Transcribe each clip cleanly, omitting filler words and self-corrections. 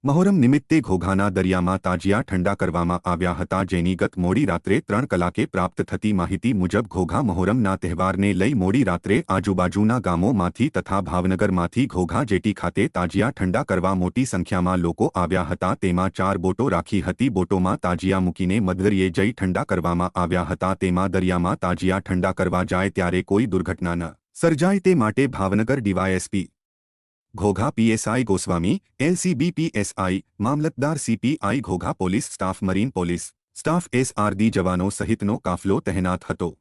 મહોરમ નિમિત્તે ઘોઘાના દરિયામાં તાજિયા ઠંડા કરવામાં આવ્યા હતા, જેની ગત મોડી રાત્રે 3 કલાકે પ્રાપ્ત થતી માહિતી મુજબ ઘોઘા મહોરમના તહેવારને લઈ મોડી રાત્રે આજુબાજુના ગામોમાંથી તથા ભાવનગરમાંથી ઘોઘા જેટી ખાતે તાજિયા ઠંડા કરવા મોટી સંખ્યામાં લોકો આવ્યા હતા। તેમાં 4 બોટો રાખી હતી। બોટોમાં તાજિયા મૂકીને મધદરિયે જઈ ઠંડા કરવામાં આવ્યા હતા। તેમાં દરિયામાં તાજિયા ઠંડા કરવા જાય ત્યારે કોઈ દુર્ઘટના ન સર્જાય તે માટે Bhavnagar DYSP Ghogha PSI Goswami, LCB PSI, મામલતદાર CPI Ghogha police staff, marine police staff, SRD જવાનો સહિતનો કાફલો તહેનાત હતો।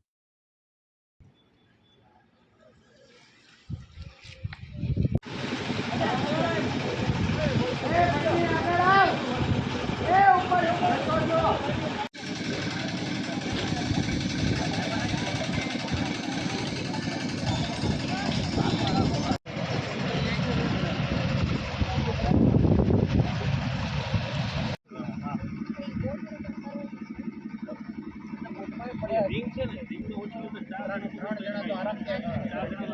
रिंग से रिंग में ओછી તો 4 અને 3 જણા તો આરામથી